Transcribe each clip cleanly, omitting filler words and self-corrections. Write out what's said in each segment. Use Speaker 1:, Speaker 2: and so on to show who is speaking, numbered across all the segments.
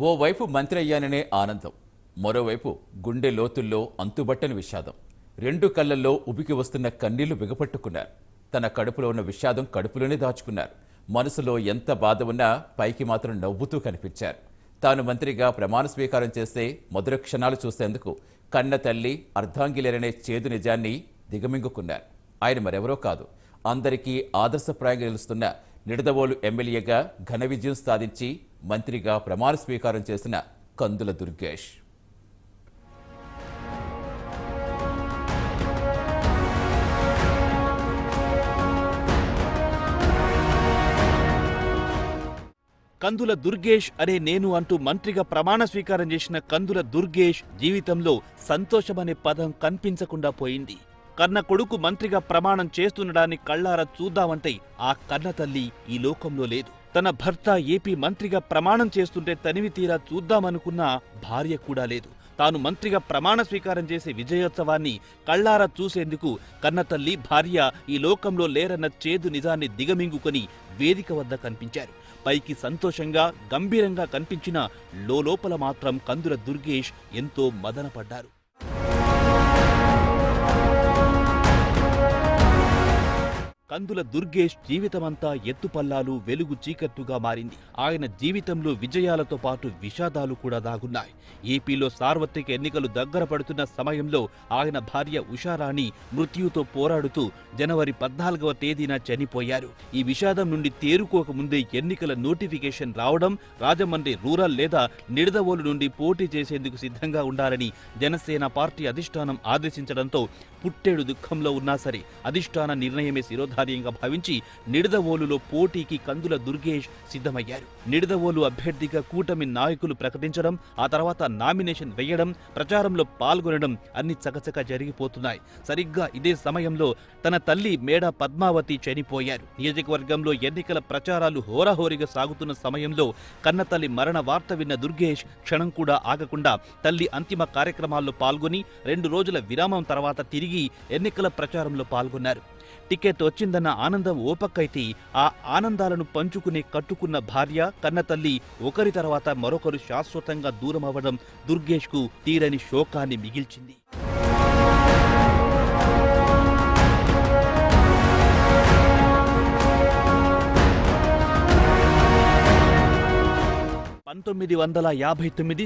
Speaker 1: ఓవైపు మంత్రి అయ్యాననే ఆనందం, మరోవైపు గుండె లోతుల్లో అంతుబట్టని విషాదం. రెండు కళ్ళల్లో ఉబికి వస్తున్న కన్నీళ్లు బిగపట్టుకున్నారు. తన కడుపులో ఉన్న విషాదం కడుపులోనే దాచుకున్నారు. మనసులో ఎంత బాధ ఉన్నా పైకి మాత్రం నవ్వుతూ కనిపించారు. తాను మంత్రిగా ప్రమాణ స్వీకారం చేస్తే మధుర క్షణాలు చూసేందుకు కన్న తల్లి అర్ధాంగిలేరనే చేదు నిజాన్ని దిగమింగుకున్నారు. ఆయన మరెవరో కాదు, అందరికీ ఆదర్శప్రాయంగా నిలుస్తున్న నిడదవోలు ఎమ్మెల్యేగా ఘన విజయం సాధించి మంత్రిగా ప్రమాణ స్వీకారం చేసిన కందుల దుర్గేష్.
Speaker 2: కందుల దుర్గేష్ అనే నేను అంటూ మంత్రిగా ప్రమాణ స్వీకారం చేసిన కందుల దుర్గేష్ జీవితంలో సంతోషమనే పదం కనిపించకుండా పోయింది. కన్న కొడుకు మంత్రిగా ప్రమాణం చేస్తుండడాన్ని కళ్ళారా చూద్దామంటే ఆ కన్న తల్లి ఈ లోకంలో లేదు. తన భర్త ఏపీ మంత్రిగా ప్రమాణం చేస్తుంటే తనివి తీరా చూద్దామనుకున్న భార్య కూడా లేదు. తాను మంత్రిగా ప్రమాణ స్వీకారం చేసే విజయోత్సవాన్ని కళ్ళారా చూసేందుకు కన్నతల్లి భార్య ఈ లోకంలో లేరన్న చేదు నిజాన్ని దిగమింగుకొని వేదిక వద్ద కనిపించారు. పైకి సంతోషంగా గంభీరంగా కనిపించిన లోపల మాత్రం కందుల దుర్గేష్ ఎంతో మదనపడ్డారు. కందుల దుర్గేష్ జీవితమంతా ఎత్తుపల్లాలు వెలుగు చీకట్టుగా మారింది. ఆయన జీవితంలో విజయాలతో పాటు విషాదాలు కూడా దాగున్నాయి. ఏపీలో సార్వత్రిక ఎన్నికలు దగ్గర పడుతున్న సమయంలో ఆయన భార్య ఉషారాణి మృత్యుతో పోరాడుతూ జనవరి 14వ తేదీన చనిపోయారు. ఈ విషాదం నుండి తేరుకోకముందే ఎన్నికల నోటిఫికేషన్ రావడం, రాజమండ్రి రూరల్ లేదా నిడదవోలు నుండి పోటీ చేసేందుకు సిద్ధంగా ఉండాలని జనసేన పార్టీ అధిష్టానం ఆదేశించడంతో పుట్టేడు దుఃఖంలో ఉన్నా సరే అధిష్టాన నిర్ణయమే శిరోధార్యంగా భావించి నిడదవోలులో పోటీకి కందుల దుర్గేష్ సిద్ధమయ్యారు. నిడదవోలు అభ్యర్థిగా కూటమి నాయకులు ప్రకటించడం, ఆ తర్వాత నామినేషన్ వేయడం, ప్రచారంలో పాల్గొనడం అన్ని చకచక జరిగిపోతున్నాయి. సరిగ్గా ఇదే సమయంలో తన తల్లి మేడ పద్మావతి చనిపోయారు. నియోజకవర్గంలో ఎన్నికల ప్రచారాలు హోరాహోరీగా సాగుతున్న సమయంలో కన్నతల్లి మరణ వార్త విన్న దుర్గేష్ క్షణం కూడా ఆగకుండా తల్లి అంతిమ కార్యక్రమాల్లో పాల్గొని 2 రోజుల విరామం తర్వాత తిరిగి ఎన్నికల ప్రచారంలో పాల్గొన్నారు. టికెట్ వచ్చిందన్న ఆనందం ఓపక్కైతే ఆ ఆనందాలను పంచుకునే కట్టుకున్న భార్య కన్నతల్లి ఒకరి తర్వాత మరొకరు శాశ్వతంగా దూరమవ్వడం దుర్గేష్కు తీరని శోకాన్ని మిగిల్చింది.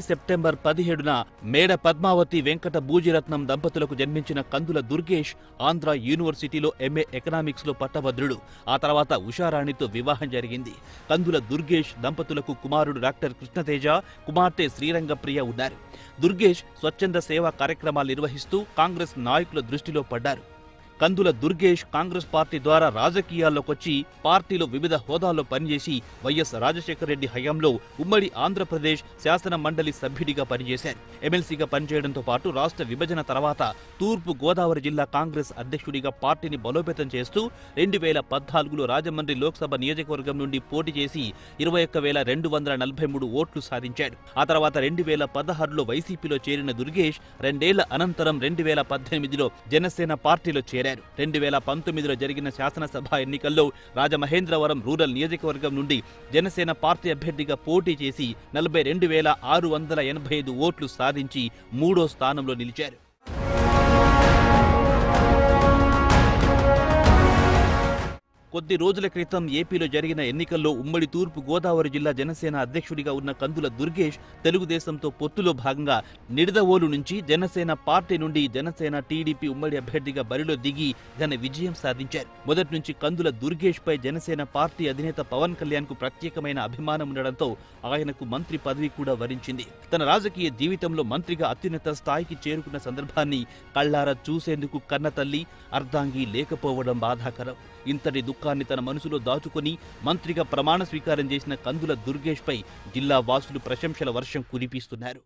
Speaker 2: సెప్టెంబర్ 17న మేడ పద్మావతి వెంకట బూజిరత్నం దంపతులకు జన్మించిన కందుల దుర్గేష్ ఆంధ్ర యూనివర్సిటీలో ఎంఏ ఎకనామిక్స్ లో పట్టభద్రుడు. ఆ తర్వాత ఉషారాణితో వివాహం జరిగింది. కందుల దుర్గేష్ దంపతులకు కుమారుడు డాక్టర్ కృష్ణతేజ, కుమార్తె శ్రీరంగప్రియ ఉన్నారు. దుర్గేష్ స్వచ్ఛంద సేవా కార్యక్రమాలు నిర్వహిస్తూ కాంగ్రెస్ నాయకుల దృష్టిలో పడ్డారు. కందుల దుర్గేష్ కాంగ్రెస్ పార్టీ ద్వారా రాజకీయాల్లోకొచ్చి పార్టీలో వివిధ హోదాల్లో పనిచేసి వైఎస్ రాజశేఖర రెడ్డి హయాంలో ఉమ్మడి ఆంధ్రప్రదేశ్ శాసన మండలి సభ్యుడిగా పనిచేశారు. ఎమ్మెల్సీగా పనిచేయడంతో పాటు రాష్ట్ర విభజన తర్వాత తూర్పు గోదావరి జిల్లా కాంగ్రెస్ అధ్యక్షుడిగా పార్టీని బలోపేతం చేస్తూ 2014లో రాజమండ్రి లోక్సభ నియోజకవర్గం నుండి పోటీ చేసి 21,243 ఓట్లు సాధించాడు. ఆ తర్వాత 2016లో వైసీపీలో చేరిన దుర్గేష్ 2 ఏళ్ల అనంతరం 2018లో జనసేన పార్టీలో చేరారు. 2019లో జరిగిన శాసనసభ ఎన్నికల్లో రాజమహేంద్రవరం రూరల్ నియోజకవర్గం నుండి జనసేన పార్టీ అభ్యర్థిగా పోటీ చేసి 42,685 ఓట్లు సాధించి 3వ స్థానంలో నిలిచారు. కొద్ది రోజుల క్రితం ఏపీలో జరిగిన ఎన్నికల్లో ఉమ్మడి తూర్పు గోదావరి జిల్లా జనసేన అధ్యక్షుడిగా ఉన్న కందుల దుర్గేష్ తెలుగుదేశంతో పొత్తులో భాగంగా నిడదవోలు నుంచి జనసేన పార్టీ నుండి జనసేన టీడీపీ ఉమ్మడి అభ్యర్థిగా బరిలో దిగి ఘన విజయం సాధించారు. మొదటి నుంచి కందుల దుర్గేష్ పై జనసేన పార్టీ అధినేత పవన్ కళ్యాణ్ కు ప్రత్యేకమైన అభిమానం ఉండడంతో ఆయనకు మంత్రి పదవి కూడా వరించింది. తన రాజకీయ జీవితంలో మంత్రిగా అత్యున్నత స్థాయికి చేరుకున్న సందర్భాన్ని కళ్లారా చూసేందుకు కన్నతల్లి అర్ధాంగి లేకపోవడం బాధాకరం. ఇంతటి దుఃఖాన్ని తన మనసులో దాచుకుని మంత్రిగా ప్రమాణ స్వీకారం చేసిన కందుల దుర్గేష్ పై జిల్లా వాసులు ప్రశంసల వర్షం కురిపిస్తున్నారు.